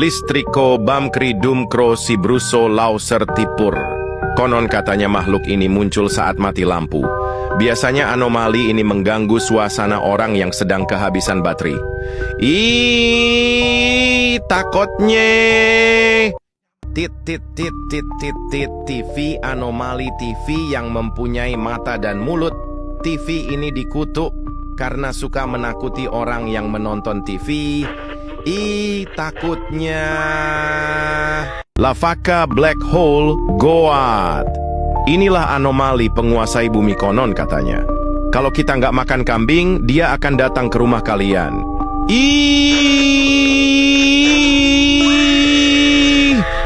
listriko bamkri dumkro si bruso lau sertipur. Konon katanya makhluk ini muncul saat mati lampu. Biasanya anomali ini mengganggu suasana orang yang sedang kehabisan baterai. Ih, takutnya. TV anomali TV yang mempunyai mata dan mulut. TV ini dikutuk karena suka menakuti orang yang menonton TV. Ih, takutnya. Lavaka Black Hole Goat. Inilah anomali penguasai bumi konon katanya. Kalau kita nggak makan kambing, dia akan datang ke rumah kalian. Ih,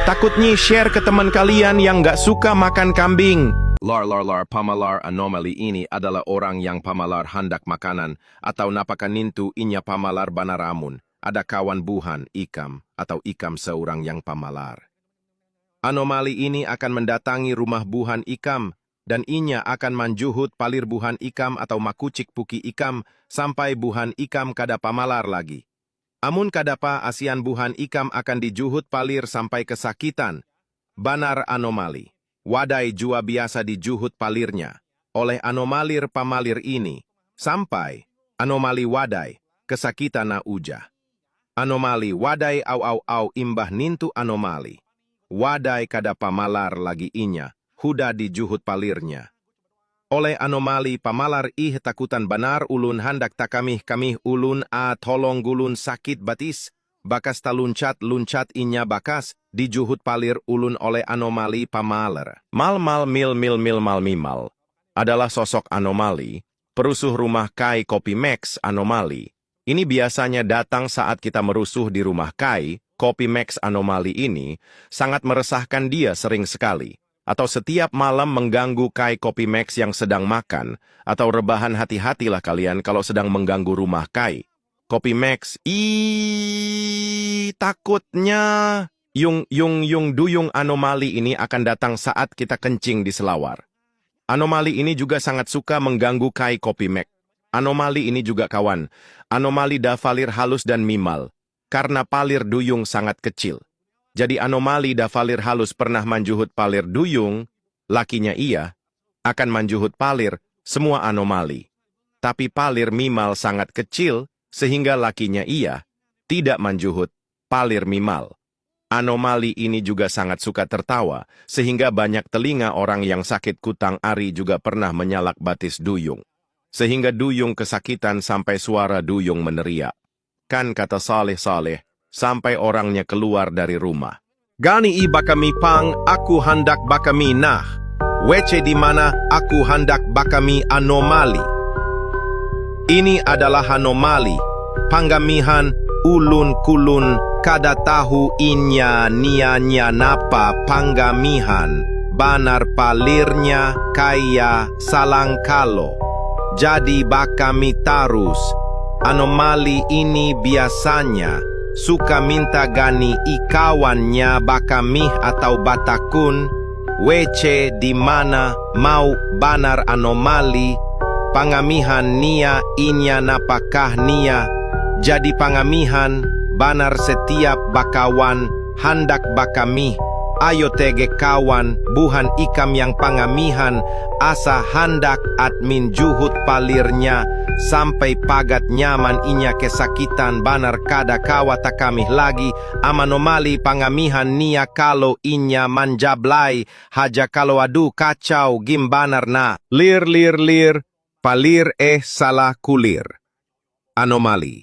takutnya share ke teman kalian yang nggak suka makan kambing. Pamalar anomali ini adalah orang yang pamalar handak makanan atau napakan nintu inya pamalar banaramun. Ada kawan buhan ikam atau ikam seorang yang pamalar. Anomali ini akan mendatangi rumah buhan ikam dan inya akan manjuhut palir buhan ikam atau makucik puki ikam sampai buhan ikam kada pamalar lagi. Amun kadapa asian buhan ikam akan dijuhut palir sampai kesakitan. Banar anomali. Wadai jua biasa dijuhut palirnya oleh anomalir pamalir ini sampai anomali wadai kesakitan na uja. Anomali wadai au imbah nintu anomali. Wadai kada pamalar lagi inya, huda dijuhut palirnya. Oleh anomali pamalar takutan banar ulun handak takamih ulun tolong gulun sakit batis, bakas taluncat inya bakas, dijuhut palir ulun oleh anomali pamalar. Mal adalah sosok anomali, perusuh rumah Kai Kopi Max anomali. Ini biasanya datang saat kita merusuh di rumah Kai. Kopi Max anomali ini sangat meresahkan dia sering sekali. Atau setiap malam mengganggu Kai Kopi Max yang sedang makan. Atau rebahan hati-hatilah kalian kalau sedang mengganggu rumah Kai Kopi Max. Takutnya. Yung duyung anomali ini akan datang saat kita kencing di selawar. Anomali ini juga sangat suka mengganggu Kai Kopi Max. Anomali ini juga kawan. Anomali dafalir halus dan mimal. Karena palir duyung sangat kecil. Jadi anomali dafalir halus pernah manjuhut palir duyung, lakinya ia, akan manjuhut palir semua anomali. Tapi palir mimal sangat kecil, sehingga lakinya ia tidak manjuhut palir mimal. Anomali ini juga sangat suka tertawa, sehingga banyak telinga orang yang sakit kutang ari juga pernah menyalak batis duyung. Sehingga duyung kesakitan sampai suara duyung meneriak. Kan kata Saleh, sampai orangnya keluar dari rumah. Gani bakami pang, aku hendak bakami nah. Wece di mana aku hendak bakami anomali. Ini adalah anomali. Panggamihan, ulun kulun, kada tahu inya nianya napa panggamihan. Banar palirnya kaya salangkalo. Jadi bakami tarus. Anomali ini biasanya suka minta gani ikawannya bakamih atau batakun, wece di mana mau banar anomali, pangamihan nia inya napakah nia, jadi pangamihan banar setiap bakawan handak bakamih, ayo tege kawan buhan ikam yang pangamihan, asa handak admin juhut palirnya, sampai pagat nyaman inya kesakitan banar kada kawa takamih lagi, amanomali pangamihan nia kalau inya manjablay, haja kalau adu kacau gimbanar na, lir, palir salah kulir. Anomali.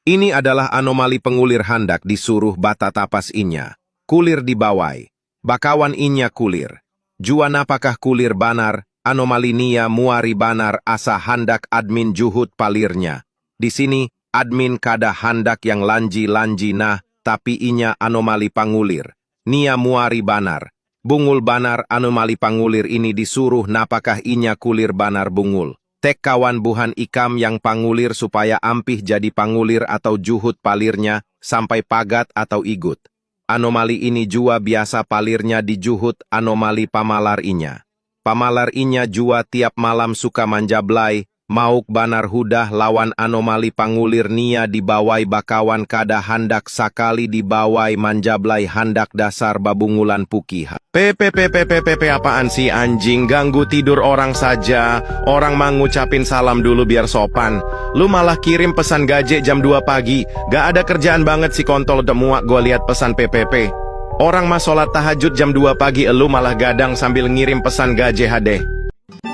Ini adalah anomali pengulir handak disuruh bata tapas inya, kulir dibawai, bakawan inya kulir. Juan apakah kulir banar, anomali nia muari banar asa handak admin juhut palirnya. Di sini, admin kada handak yang lanji nah, tapi inya anomali pangulir. Nia muari banar. Bungul banar anomali pangulir ini disuruh napakah inya kulir banar bungul. Tek kawan buhan ikam yang pangulir supaya ampih jadi pangulir atau juhut palirnya sampai pagat atau igut. Anomali ini jua biasa palirnya dijuhut anomali pamalar inya. Pamalar inya jua tiap malam suka manjablay, Mauk banar hudah lawan anomali pangulir nia dibawai bakawan kada handak sakali dibawai manjablai handak dasar babungulan pukih. Pepe apaan sih anjing, ganggu tidur orang saja. Orang mau ngucapin salam dulu biar sopan. Lu malah kirim pesan gaje jam 2 pagi. Gak ada kerjaan banget si kontol, udah muak gua lihat pesan PPP. Orang mah sholat tahajud jam 2 pagi, elu malah gadang sambil ngirim pesan gaje hadeh.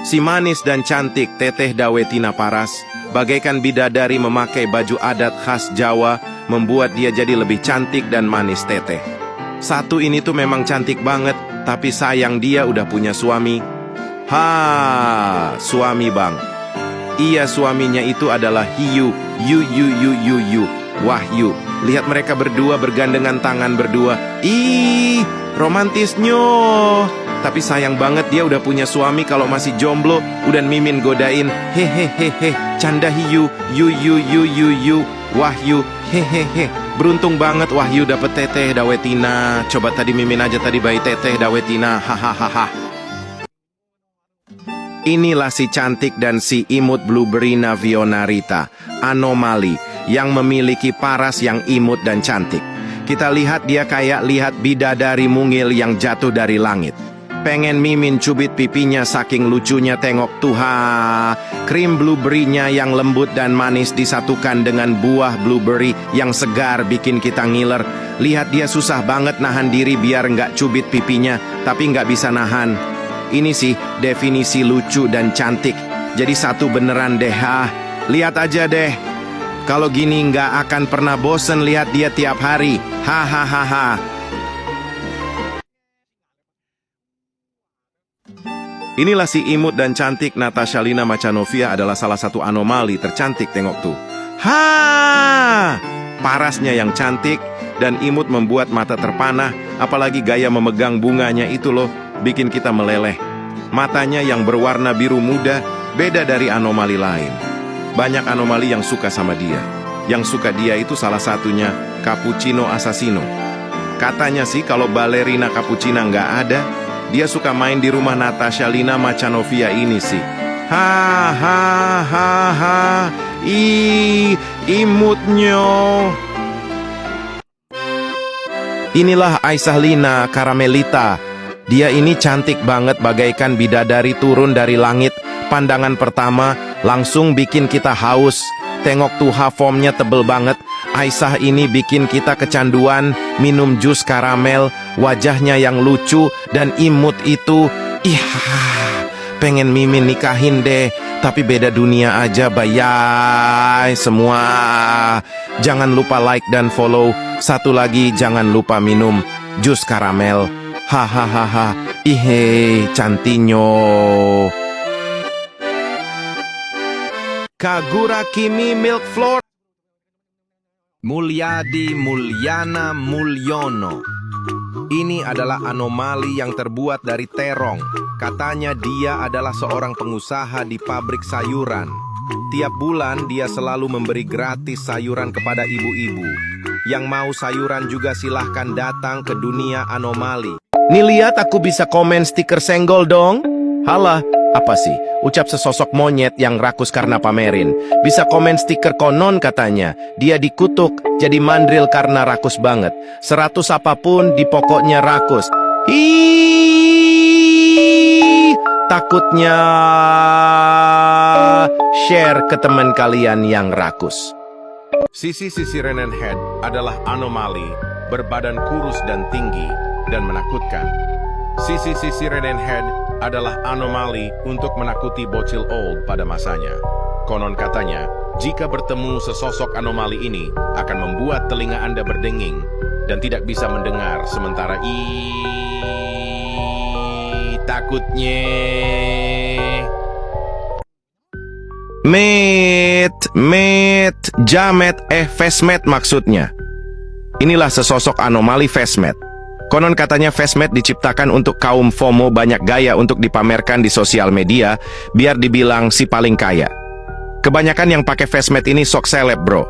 Si manis dan cantik Teteh Dawetina Paras, bagaikan bidadari memakai baju adat khas Jawa, membuat dia jadi lebih cantik dan manis teteh. Satu ini tuh memang cantik banget, tapi sayang dia udah punya suami. Suami bang. Iya, suaminya itu adalah Hiu, Wahyu. Lihat mereka berdua bergandengan tangan berdua. Ih, romantisnya. Tapi sayang banget dia udah punya suami, kalau masih jomblo, udah Mimin godain. Hehehehe, canda Hiu, Wahyu, hehehe. Beruntung banget Wahyu dapet Teteh Dawetina. Coba tadi Mimin aja tadi bayi Teteh Dawetina, hahaha. Inilah si cantik dan si imut Blueberry Navionarita, anomali, yang memiliki paras yang imut dan cantik. Kita lihat dia kayak lihat bidadari mungil yang jatuh dari langit. Pengen Mimin cubit pipinya saking lucunya, tengok tuh krim blueberry-nya yang lembut dan manis disatukan dengan buah blueberry yang segar bikin kita ngiler. Lihat dia susah banget nahan diri biar nggak cubit pipinya, tapi nggak bisa nahan. Ini sih definisi lucu dan cantik. Jadi satu beneran deh. Lihat aja deh. Kalau gini nggak akan pernah bosen lihat dia tiap hari. Hahaha. Inilah si imut dan cantik Natasha Lina Macanovia, adalah salah satu anomali tercantik, tengok tuh. Parasnya yang cantik dan imut membuat mata terpanah, apalagi gaya memegang bunganya itu loh, bikin kita meleleh. Matanya yang berwarna biru muda, beda dari anomali lain. Banyak anomali yang suka sama dia. Yang suka dia itu salah satunya Cappuccino Assassino. Katanya sih kalau balerina Cappuccino nggak ada, dia suka main di rumah Natasha Lina Macanovia ini sih. Imutnya. Inilah Aisyah Lina Caramelita. Dia ini cantik banget bagaikan bidadari turun dari langit. Pandangan pertama langsung bikin kita haus. Tengok tuh foamnya tebel banget. Aisyah ini bikin kita kecanduan minum jus karamel. Wajahnya yang lucu dan imut itu. Pengen Mimin nikahin deh. Tapi beda dunia aja bayai semua. Jangan lupa like dan follow. Satu lagi, jangan lupa minum jus karamel. Hahaha. Cantinyo. Kagura Kimi Milk Floor. Mulyadi Mulyana Mulyono. Ini adalah anomali yang terbuat dari terong. Katanya dia adalah seorang pengusaha di pabrik sayuran. Tiap bulan dia selalu memberi gratis sayuran kepada ibu-ibu. Yang mau sayuran juga silahkan datang ke dunia anomali. Nih lihat, aku bisa komen stiker senggol dong. Halah, apa sih? Ucap sesosok monyet yang rakus karena pamerin. Bisa komen stiker konon katanya. Dia dikutuk jadi mandril karena rakus banget. 100 apapun di pokoknya rakus. Takutnya share ke teman kalian yang rakus. Sisi Renen Head adalah anomali, berbadan kurus dan tinggi dan menakutkan. Sisi Renen Head adalah anomali untuk menakuti bocil old pada masanya. Konon katanya, jika bertemu sesosok anomali ini akan membuat telinga Anda berdenging dan tidak bisa mendengar, sementara takutnya. Jamet, Fesmet maksudnya. Inilah sesosok anomali Fesmet. Konon katanya Fesmet diciptakan untuk kaum FOMO, banyak gaya untuk dipamerkan di sosial media, biar dibilang si paling kaya. Kebanyakan yang pakai Fesmet ini sok seleb bro.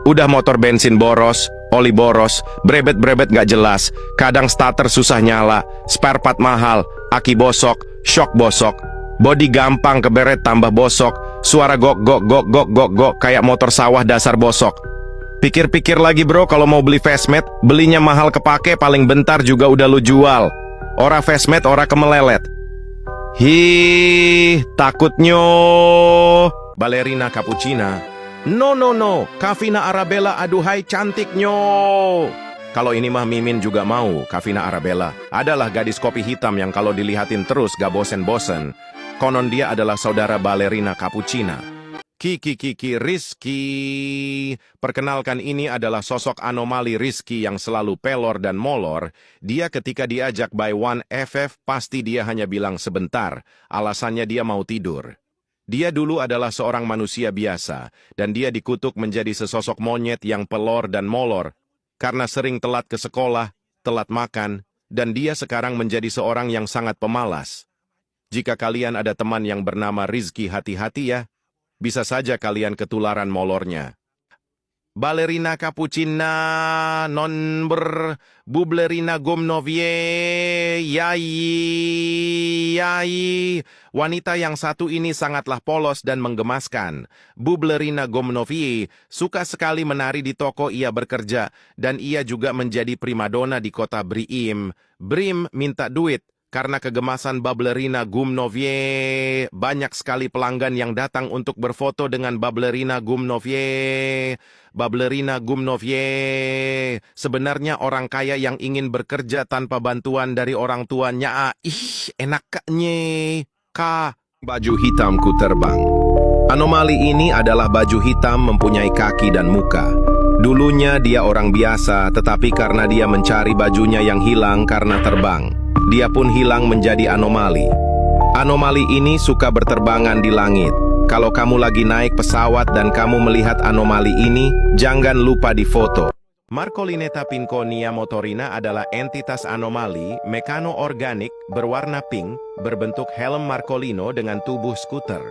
Udah motor bensin boros, oli boros, brebet gak jelas, kadang starter susah nyala, spare part mahal, aki bosok, shock bosok, body gampang keberet tambah bosok, Suara gok gok gok gok gok gok kayak motor sawah dasar bosok. Pikir-pikir lagi bro, kalau mau beli Fastmet, belinya mahal kepake, paling bentar juga udah lu jual. Ora Fastmet, ora kemelelet. Takutnya. Ballerina Cappuccina. No, Kavina Arabella, aduhai cantiknya. Kalau ini mah Mimin juga mau. Kavina Arabella adalah gadis kopi hitam yang kalau dilihatin terus gak bosen-bosen. Konon dia adalah saudara Ballerina Cappuccina. Kiki Rizky. Perkenalkan, ini adalah sosok anomali Rizky yang selalu pelor dan molor. Dia ketika diajak by 1FF pasti dia hanya bilang sebentar. Alasannya dia mau tidur. Dia dulu adalah seorang manusia biasa dan dia dikutuk menjadi sesosok monyet yang pelor dan molor karena sering telat ke sekolah, telat makan, dan dia sekarang menjadi seorang yang sangat pemalas. Jika kalian ada teman yang bernama Rizky, hati-hati ya. Bisa saja kalian ketularan molornya. Ballerina Cappuccina, Bublerina Gomnovie, yai. Wanita yang satu ini sangatlah polos dan menggemaskan. Bublerina Gomnovie suka sekali menari di toko ia bekerja, dan ia juga menjadi primadona di kota Brim. Brim minta duit. Karena kegemasan Ballerina Gomnovie, banyak sekali pelanggan yang datang untuk berfoto dengan Ballerina Gomnovie. Ballerina Gomnovie sebenarnya orang kaya yang ingin bekerja tanpa bantuan dari orang tuanya. Enaknya. Baju hitamku terbang. Anomali ini adalah baju hitam mempunyai kaki dan muka. Dulunya dia orang biasa, tetapi karena dia mencari bajunya yang hilang karena terbang, dia pun hilang menjadi anomali. Anomali ini suka berterbangan di langit. Kalau kamu lagi naik pesawat dan kamu melihat anomali ini, jangan lupa difoto. Marcolineta pinconia motorina adalah entitas anomali mekano-organik berwarna pink, berbentuk helm Marcolino dengan tubuh skuter.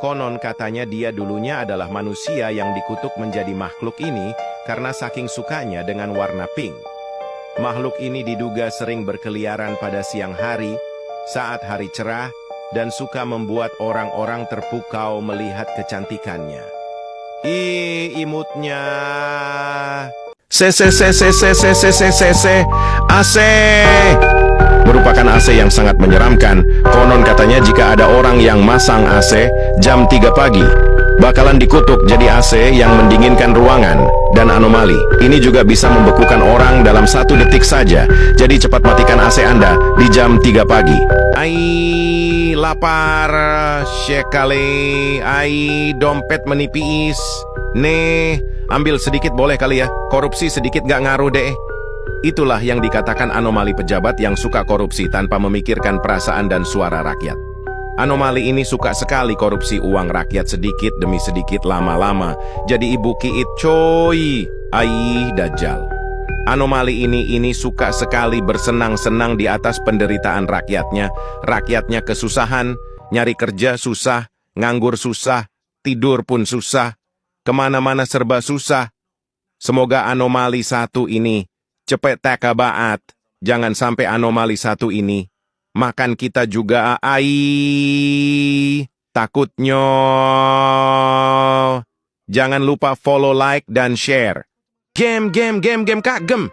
Konon katanya dia dulunya adalah manusia yang dikutuk menjadi makhluk ini karena saking sukanya dengan warna pink. Makhluk ini diduga sering berkeliaran pada siang hari, saat hari cerah, dan suka membuat orang-orang terpukau melihat kecantikannya. Imutnya. AC. Merupakan AC yang sangat menyeramkan. Konon katanya jika ada orang yang masang AC jam 3 pagi, bakalan dikutuk jadi AC yang mendinginkan ruangan. Dan anomali ini juga bisa membekukan orang dalam 1 detik saja. Jadi cepat matikan AC Anda di jam 3 pagi. Lapar sekali. Dompet menipis. Ambil sedikit boleh kali ya. Korupsi sedikit gak ngaruh deh. Itulah yang dikatakan anomali pejabat yang suka korupsi tanpa memikirkan perasaan dan suara rakyat. Anomali ini suka sekali korupsi uang rakyat sedikit demi sedikit lama-lama. Jadi ibu kiit coy. Dajjal. Anomali ini suka sekali bersenang-senang di atas penderitaan rakyatnya. Rakyatnya kesusahan, nyari kerja susah, nganggur susah, tidur pun susah, kemana-mana serba susah. Semoga anomali satu ini cepet takabaat. Jangan sampai anomali satu ini makan kita juga. Takutnya. Jangan lupa follow, like, dan share. Game kagem.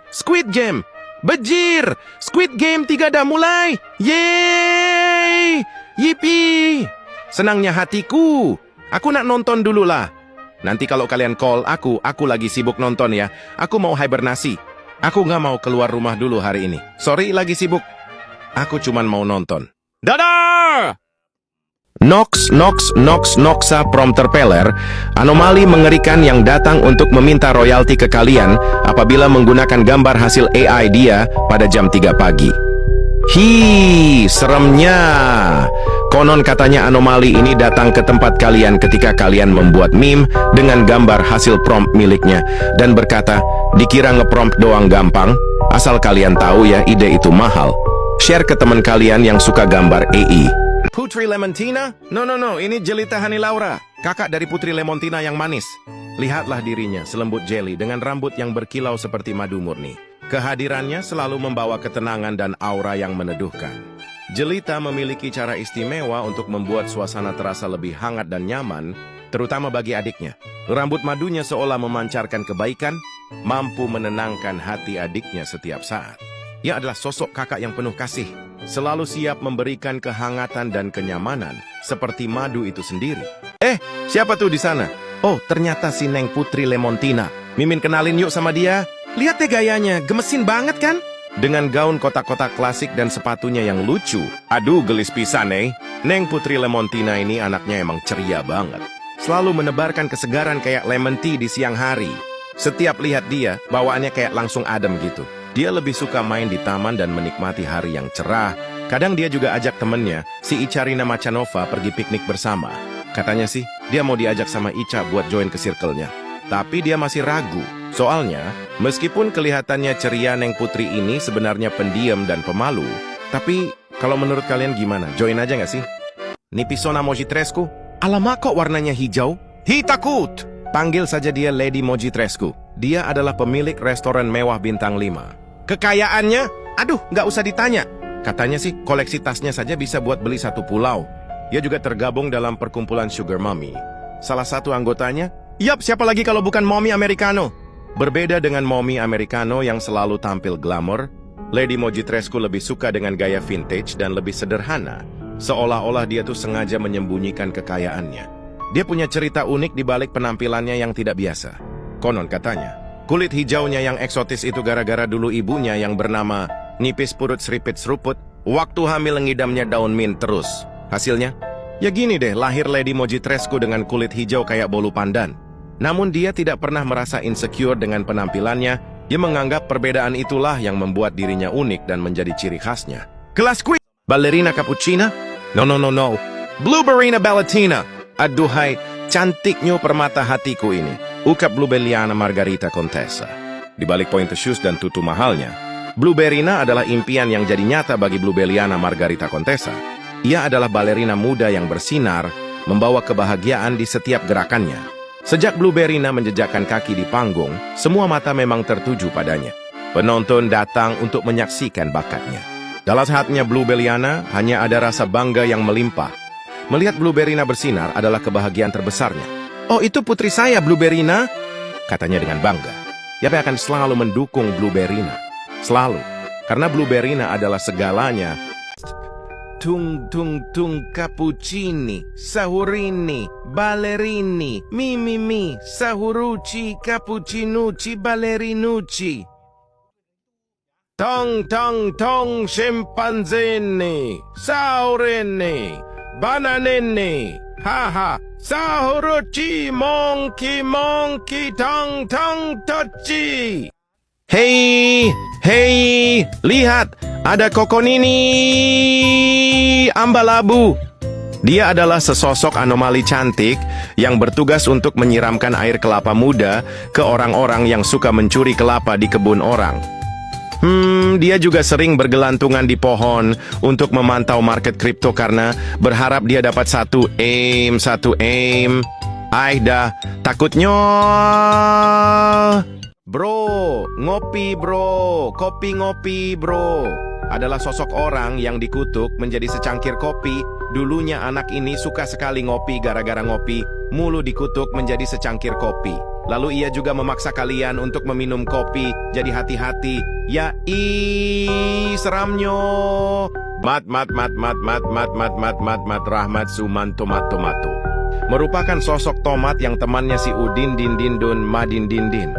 Squid Game. Bejir. Squid Game 3 dah mulai. Yeay. Yippee. Senangnya hatiku. Aku nak nonton dulu lah. Nanti kalau kalian call aku lagi sibuk nonton ya. Aku mau hibernasi. Aku nggak mau keluar rumah dulu hari ini. Sorry, lagi sibuk. Aku cuman mau nonton. Dadah! Noxa prompter peller, anomali mengerikan yang datang untuk meminta royalti ke kalian apabila menggunakan gambar hasil AI dia pada jam 3 pagi. Seremnya. Konon katanya anomali ini datang ke tempat kalian ketika kalian membuat meme dengan gambar hasil prompt miliknya dan berkata, dikira ngeprompt doang gampang, asal kalian tahu ya ide itu mahal. Share ke teman kalian yang suka gambar AI. Putri Lemontina? No, ini Jelita Hani Laura, kakak dari Putri Lemontina yang manis. Lihatlah dirinya, selembut jelly dengan rambut yang berkilau seperti madu murni. Kehadirannya selalu membawa ketenangan dan aura yang meneduhkan. Jelita memiliki cara istimewa untuk membuat suasana terasa lebih hangat dan nyaman, terutama bagi adiknya. Rambut madunya seolah memancarkan kebaikan, mampu menenangkan hati adiknya setiap saat. Ia adalah sosok kakak yang penuh kasih, selalu siap memberikan kehangatan dan kenyamanan, seperti madu itu sendiri. Siapa tuh di sana? Oh, ternyata si Neng Putri Lemontina. Mimin kenalin yuk sama dia. Lihat deh gayanya, gemesin banget kan? Dengan gaun kotak-kotak klasik dan sepatunya yang lucu. Aduh, gelis pisan, Neng Putri Lemontina ini anaknya emang ceria banget. Selalu menebarkan kesegaran kayak lemon tea di siang hari. Setiap lihat dia, bawaannya kayak langsung adem gitu. Dia lebih suka main di taman dan menikmati hari yang cerah. Kadang dia juga ajak temennya, si Icarina Machanova, pergi piknik bersama. Katanya sih, dia mau diajak sama Ica buat join ke circle-nya. Tapi dia masih ragu. Soalnya, meskipun kelihatannya ceria, Neng Putri ini sebenarnya pendiam dan pemalu. Tapi, kalau menurut kalian gimana? Join aja nggak sih? Nipisona Mojitrescu? Alamak, kok warnanya hijau? Hitakut! Panggil saja dia Lady Mojitrescu. Dia adalah pemilik restoran mewah bintang 5. Kekayaannya? Aduh, nggak usah ditanya. Katanya sih, koleksi tasnya saja bisa buat beli satu pulau. Dia juga tergabung dalam perkumpulan Sugar Mommy. Salah satu anggotanya, yap, siapa lagi kalau bukan Mommy Americano? Berbeda dengan Mommy Americano yang selalu tampil glamor, Lady Mojitrescu lebih suka dengan gaya vintage dan lebih sederhana, seolah-olah dia tuh sengaja menyembunyikan kekayaannya. Dia punya cerita unik di balik penampilannya yang tidak biasa. Konon katanya, kulit hijaunya yang eksotis itu gara-gara dulu ibunya yang bernama Nipis Purut Seripit Seruput, waktu hamil ngidamnya daun mint terus. Hasilnya, ya gini deh, lahir Lady Mojitrescu dengan kulit hijau kayak bolu pandan. Namun dia tidak pernah merasa insecure dengan penampilannya. Dia menganggap perbedaan itulah yang membuat dirinya unik dan menjadi ciri khasnya. Kelas queen, ballerina cappuccina? No. Blueberryna Ballatina. Aduhai, cantiknya permata hatiku ini. Ukap Bluebelliana Margarita Contessa. Di balik pointe shoes dan tutu mahalnya, Blueberryna adalah impian yang jadi nyata bagi Bluebelliana Margarita Contessa. Ia adalah balerina muda yang bersinar, membawa kebahagiaan di setiap gerakannya. Sejak Blueberryna menjejakkan kaki di panggung, semua mata memang tertuju padanya. Penonton datang untuk menyaksikan bakatnya. Dalam hatinya Bluebelliana hanya ada rasa bangga yang melimpah. Melihat Blueberryna bersinar adalah kebahagiaan terbesarnya. Oh, itu putri saya, Blueberryna, katanya dengan bangga. Ia akan selalu mendukung Blueberryna. Selalu. Karena Blueberryna adalah segalanya. Tung cappuccini, sahurini, ballerini, mi, sahuruci, cappuccinucci, ballerinucci. Tong, scimpanzini, saurini, bananini, haha, sahuruci, monkey, tong, toci. Hei, lihat, ada Kokonini Ambalabu. Dia adalah sesosok anomali cantik yang bertugas untuk menyiramkan air kelapa muda ke orang-orang yang suka mencuri kelapa di kebun orang. Dia juga sering bergelantungan di pohon untuk memantau market kripto karena berharap dia dapat satu aim. Dah, takutnya. Bro, ngopi bro, kopi ngopi bro. Adalah sosok orang yang dikutuk menjadi secangkir kopi. Dulunya anak ini suka sekali ngopi, gara-gara ngopi mulu dikutuk menjadi secangkir kopi. Lalu ia juga memaksa kalian untuk meminum kopi, jadi hati-hati. Ya seramnya. Mat Rahmat Sumanto Mato. Merupakan sosok tomat yang temannya si Udin Dindindun Madin Dindin.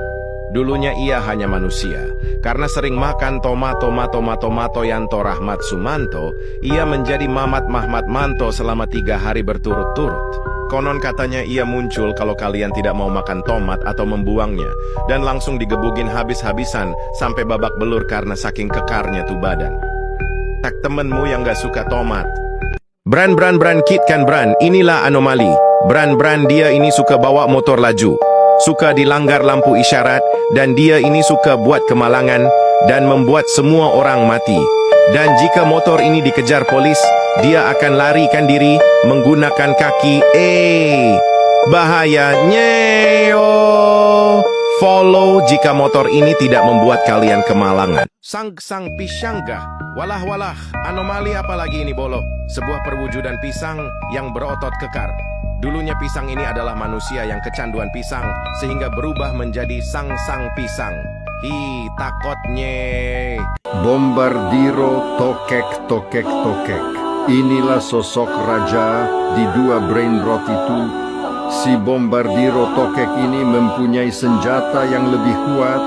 Dulunya ia hanya manusia. Karena sering makan tomato Yanto Rahmat Sumanto, ia menjadi Mamat Mahmat Manto selama 3 hari berturut-turut. Konon katanya ia muncul kalau kalian tidak mau makan tomat atau membuangnya, dan langsung digebugin habis-habisan sampai babak belur karena saking kekarnya tuh badan. Tak temenmu yang gak suka tomat. Brand Kit kan brand, inilah anomali. Brand dia ini suka bawa motor laju, suka dilanggar lampu isyarat, dan dia ini suka buat kemalangan dan membuat semua orang mati. Dan jika motor ini dikejar polis, dia akan larikan diri menggunakan kaki. Bahayanya. Follow jika motor ini tidak membuat kalian kemalangan. Sang pisanggah. Walah, anomali apa lagi ini bolo? Sebuah perwujudan pisang yang berotot kekar. Dulunya pisang ini adalah manusia yang kecanduan pisang, sehingga berubah menjadi sang pisang. Takotnya. Bombardiro tokek. Inilah sosok raja di dua brain rot itu. Si Bombardiro tokek ini mempunyai senjata yang lebih kuat,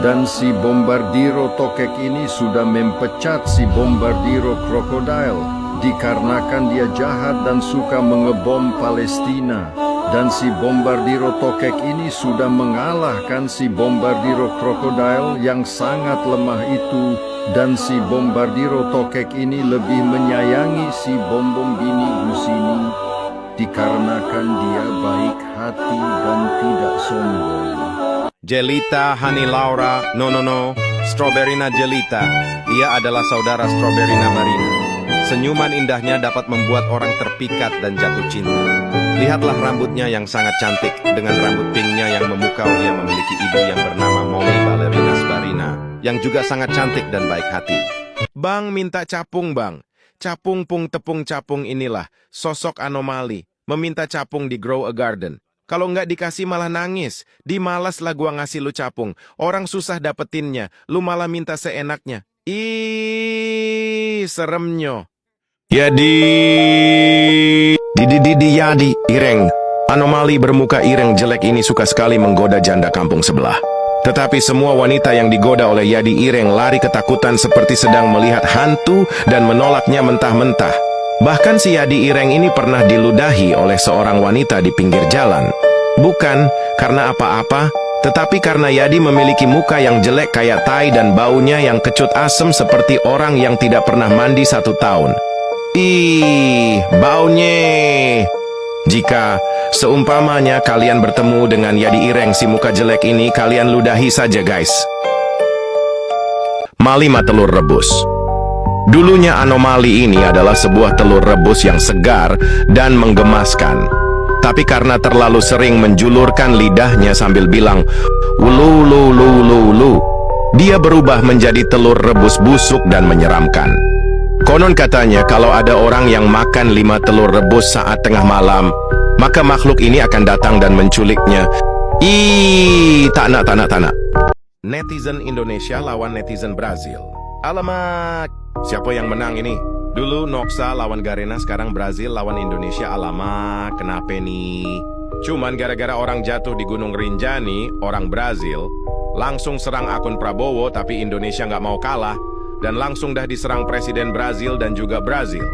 dan si Bombardiro tokek ini sudah mempecat si Bombardiro krokodil dikarenakan dia jahat dan suka mengebom Palestina. Dan si Bombardiro tokek ini sudah mengalahkan si Bombardiro krokodil yang sangat lemah itu. Dan si Bombardiro tokek ini lebih menyayangi si Bombom Bini Gusini dikarenakan dia baik hati dan tidak sombong. Jelita, Honey Laura, no, Strawberryna Jelita. Ia adalah saudara Strawberryna Marina. Senyuman indahnya dapat membuat orang terpikat dan jatuh cinta. Lihatlah rambutnya yang sangat cantik. Dengan rambut pinknya yang memukau, ia memiliki ibu yang bernama Molly Ballerina Barina, yang juga sangat cantik dan baik hati. Bang minta capung bang. Capung pung tepung capung inilah sosok anomali. Meminta capung di Grow a Garden. Kalau nggak dikasih malah nangis. Di malas lah gua ngasih lu capung. Orang susah dapetinnya. Lu malah minta seenaknya. Seremnyo. Yadi ireng. Anomali bermuka ireng jelek ini suka sekali menggoda janda kampung sebelah. Tetapi semua wanita yang digoda oleh Yadi Ireng lari ketakutan seperti sedang melihat hantu dan menolaknya mentah-mentah. Bahkan si Yadi Ireng ini pernah diludahi oleh seorang wanita di pinggir jalan. Bukan karena apa-apa, tetapi karena Yadi memiliki muka yang jelek kayak tai dan baunya yang kecut asem seperti orang yang tidak pernah mandi 1 tahun. Baunya. Jika seumpamanya kalian bertemu dengan Yadi Ireng si muka jelek ini, kalian ludahi saja guys. Malima telur rebus. Dulunya anomali ini adalah sebuah telur rebus yang segar dan menggemaskan. Tapi karena terlalu sering menjulurkan lidahnya sambil bilang, ulu, dia berubah menjadi telur rebus busuk dan menyeramkan. Konon katanya kalau ada orang yang makan 5 telur rebus saat tengah malam, maka makhluk ini akan datang dan menculiknya. Tak nak. Netizen Indonesia lawan netizen Brazil. Alamak, siapa yang menang ini? Dulu Noxa lawan Garena, sekarang Brazil lawan Indonesia. Alamak, kenapa nih? Cuman gara-gara orang jatuh di Gunung Rinjani, orang Brazil langsung serang akun Prabowo, tapi Indonesia nggak mau kalah. Dan langsung dah diserang Presiden Brazil dan juga Brazil.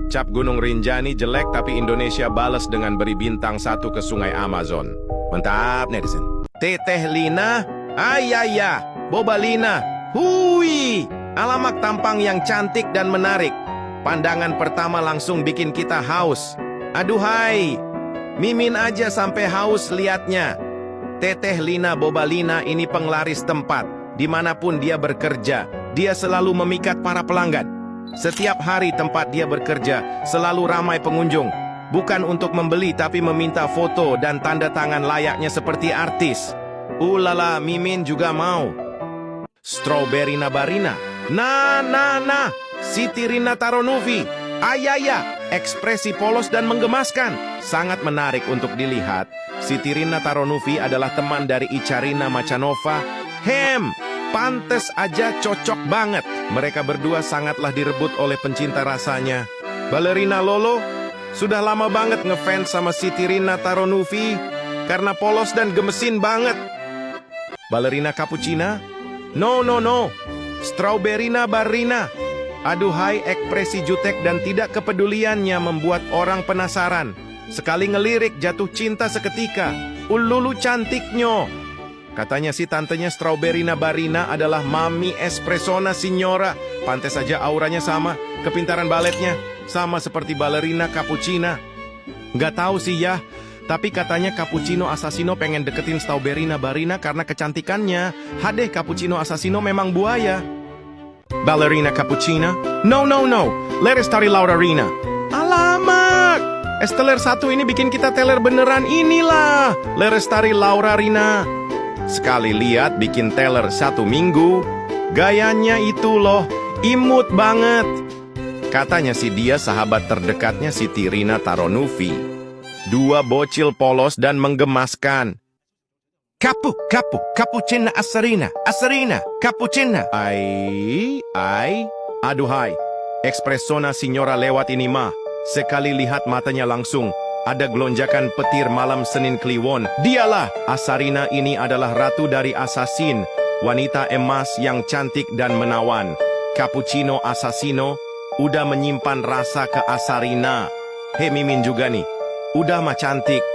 Cap Gunung Rinjani jelek, tapi Indonesia balas dengan beri bintang 1 ke Sungai Amazon. Mantap netizen. Teteh Lina, ayaya, Bobalina, hui, alamak tampang yang cantik dan menarik. Pandangan pertama langsung bikin kita haus. Aduhai, mimin aja sampai haus liatnya. Teteh Lina Bobalina ini penglaris tempat. Dimanapun dia bekerja, dia selalu memikat para pelanggan. Setiap hari tempat dia bekerja selalu ramai pengunjung. Bukan untuk membeli tapi meminta foto dan tanda tangan layaknya seperti artis. Ulala, mimin juga mau. Strawberryna Barina. Nah. Siti Rina Taronuvi. Ayaya, ekspresi polos dan menggemaskan. Sangat menarik untuk dilihat. Siti Rina Taronuvi adalah teman dari Icarina Macanova. Pantes aja cocok banget. Mereka berdua sangatlah direbut oleh pencinta rasanya. Ballerina Lolo sudah lama banget ngefans sama Siti Rina Taronuvi karena polos dan gemesin banget. Ballerina Cappuccina? No. Strawberryna Barina. Aduhai, ekspresi jutek dan tidak kepeduliannya membuat orang penasaran. Sekali ngelirik jatuh cinta seketika. Ululu cantiknya. Katanya si tantenya Strawberryna Barina adalah Mami Espressona Signora. Pantes saja auranya sama, kepintaran baletnya sama seperti Ballerina Cappuccina. Nggak tahu sih ya, tapi katanya Cappuccino Assassino pengen deketin Strawberryna Barina karena kecantikannya. Hadeh, Cappuccino Assassino memang buaya. Ballerina Cappuccina? No. Lerestari Laurarina. Alamak! Esteller 1 ini bikin kita teler beneran inilah. Lerestari Laurarina. Sekali lihat bikin teller 1 minggu. Gayanya itu loh, imut banget. Katanya sih dia sahabat terdekatnya si Tirina Taronufi. 2 bocil polos dan menggemaskan. Cappuccina Asarina, cappuccina. Aduhai, ekspresona signora lewat ini mah. Sekali lihat matanya langsung, ada gelonjakan petir malam Senin Kliwon. Dialah, Asarina ini adalah ratu dari Assassin, wanita emas yang cantik dan menawan. Cappuccino Assassino, udah menyimpan rasa ke Asarina. Mimin juga nih, udah mah cantik.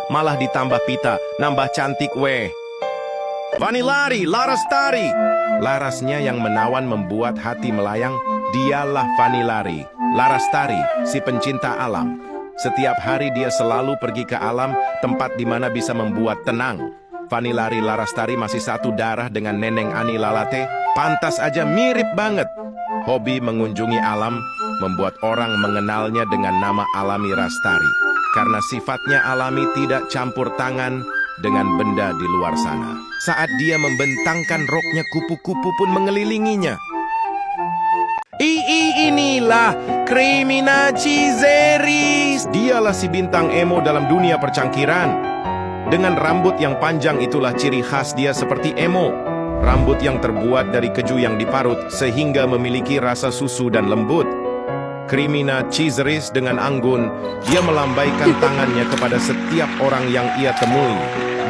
Malah ditambah pita, nambah cantik weh. Vanilari, Larastari. Larasnya yang menawan membuat hati melayang. Dialah Vanilari, Larastari, si pencinta alam. Setiap hari dia selalu pergi ke alam, tempat di mana bisa membuat tenang. Vanilari Larastari masih satu darah dengan Neneng Ani Lalate. Pantas aja mirip banget. Hobi mengunjungi alam membuat orang mengenalnya dengan nama Alami Rastari. Karena sifatnya alami tidak campur tangan dengan benda di luar sana. Saat dia membentangkan roknya, kupu-kupu pun mengelilinginya. Inilah Crimina Cizeris. Dialah si bintang emo dalam dunia percangkiran. Dengan rambut yang panjang itulah ciri khas dia seperti emo. Rambut yang terbuat dari keju yang diparut sehingga memiliki rasa susu dan lembut. Crimina Cizeris dengan anggun, dia melambaikan tangannya kepada setiap orang yang ia temui.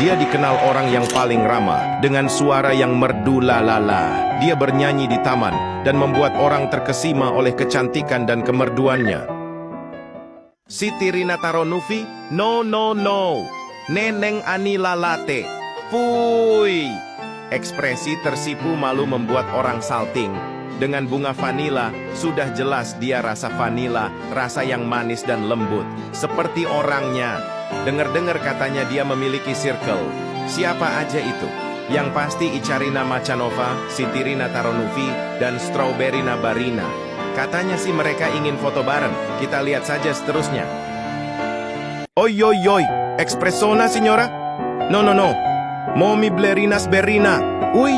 Dia dikenal orang yang paling ramah, dengan suara yang merdu lalala. Dia bernyanyi di taman, dan membuat orang terkesima oleh kecantikan dan kemerduannya. Si Tirina Taronufi, no. Neneng Ani Lalate, puy. Ekspresi tersipu malu membuat orang salting. Dengan bunga vanila, sudah jelas dia rasa vanila, rasa yang manis dan lembut. Seperti orangnya. Dengar-dengar katanya dia memiliki circle. Siapa aja itu? Yang pasti Icarina Macanova, si Tirina Taronufi, dan Strawberry Nabarina. Katanya sih mereka ingin foto bareng. Kita lihat saja seterusnya. Oi, ekspresona signora? No. Momi Blerinas Berina. Uy,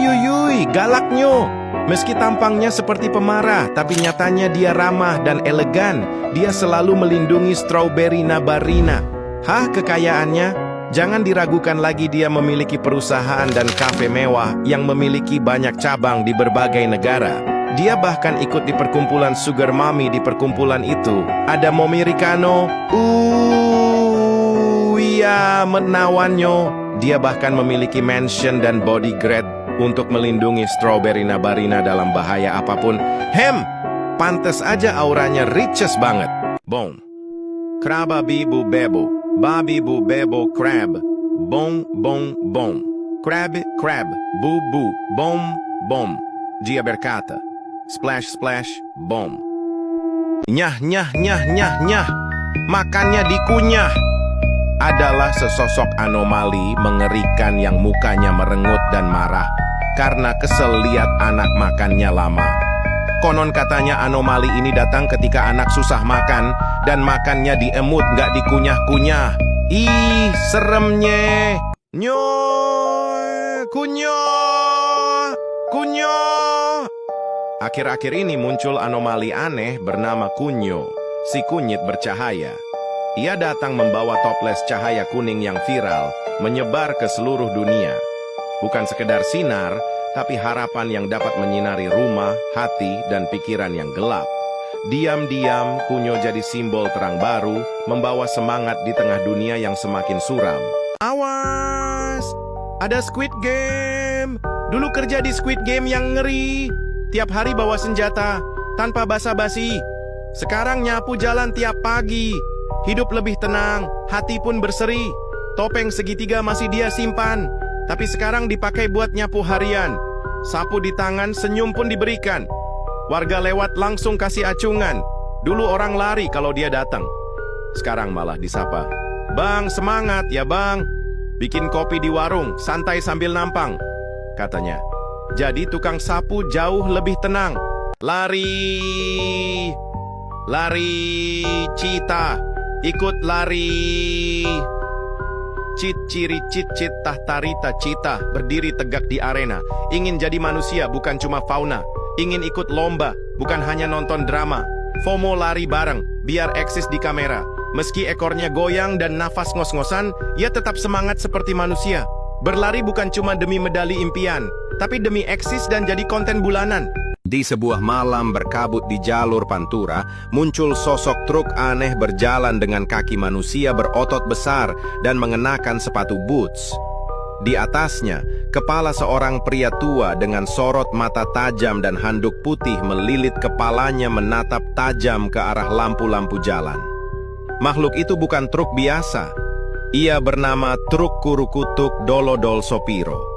galaknyo. Meski tampangnya seperti pemarah, tapi nyatanya dia ramah dan elegan. Dia selalu melindungi Strawberry Nabarina. Kekayaannya? Jangan diragukan lagi dia memiliki perusahaan dan kafe mewah yang memiliki banyak cabang di berbagai negara. Dia bahkan ikut di perkumpulan Sugar Mommy. Di perkumpulan itu ada Momi Ricano. Iya, menawannya. Dia bahkan memiliki mansion dan bodyguard untuk melindungi Strawberry Nabarina dalam bahaya apapun. Pantes aja auranya riches banget. Bong. Kraba bibu bebo. Babi bu bebo crab. Bong. Crab. Bu. Bom. Dia berkata. Splash. Bom. Nyah. Makannya dikunyah. Adalah sesosok anomali mengerikan yang mukanya merengut dan marah karena kesel lihat anak makannya lama. Konon katanya anomali ini datang ketika anak susah makan dan makannya diemut nggak dikunyah-kunyah. Seremnya. Kunyo. Akhir-akhir ini muncul anomali aneh bernama Kunyo, si kunyit bercahaya. Ia datang membawa toples cahaya kuning yang viral, menyebar ke seluruh dunia. Bukan sekedar sinar, tapi harapan yang dapat menyinari rumah, hati, dan pikiran yang gelap. Diam-diam, Kunyo jadi simbol terang baru, membawa semangat di tengah dunia yang semakin suram. Awas! Ada Squid Game! Dulu kerja di Squid Game yang ngeri. Tiap hari bawa senjata, tanpa basa-basi. Sekarang nyapu jalan tiap pagi. Hidup lebih tenang, hati pun berseri. Topeng segitiga masih dia simpan, tapi sekarang dipakai buat nyapu harian. Sapu di tangan, senyum pun diberikan. Warga lewat langsung kasih acungan. Dulu orang lari kalau dia datang. Sekarang malah disapa. Bang, semangat ya bang. Bikin kopi di warung, santai sambil nampang. Katanya, jadi tukang sapu jauh lebih tenang. Lari, cita. Ikut lari. cit ciri cit cit tahtarita cita, berdiri tegak di arena. Ingin jadi manusia bukan cuma fauna. Ingin ikut lomba, bukan hanya nonton drama. FOMO lari bareng, biar eksis di kamera. Meski ekornya goyang dan nafas ngos-ngosan, ia tetap semangat seperti manusia. Berlari bukan cuma demi medali impian, tapi demi eksis dan jadi konten bulanan. Di sebuah malam berkabut di jalur Pantura, muncul sosok truk aneh berjalan dengan kaki manusia berotot besar dan mengenakan sepatu boots. Di atasnya, kepala seorang pria tua dengan sorot mata tajam dan handuk putih melilit kepalanya menatap tajam ke arah lampu-lampu jalan. Makhluk itu bukan truk biasa. Ia bernama Truk Kurukutuk Dolodol Sopiro.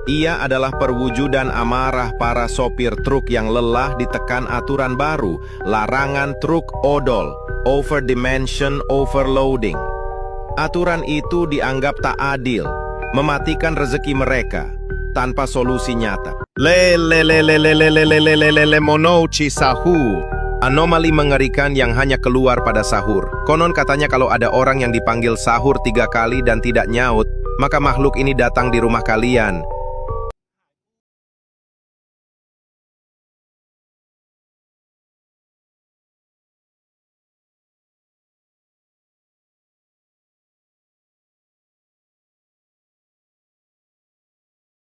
Ia adalah perwujudan amarah para sopir truk yang lelah ditekan aturan baru, larangan truk odol, overdimension overloading. Aturan itu dianggap tak adil, mematikan rezeki mereka tanpa solusi nyata. Monochi sahu. Anomali mengerikan yang hanya keluar pada sahur. Konon katanya kalau ada orang yang dipanggil sahur 3 kali dan tidak nyaut, maka makhluk ini datang di rumah kalian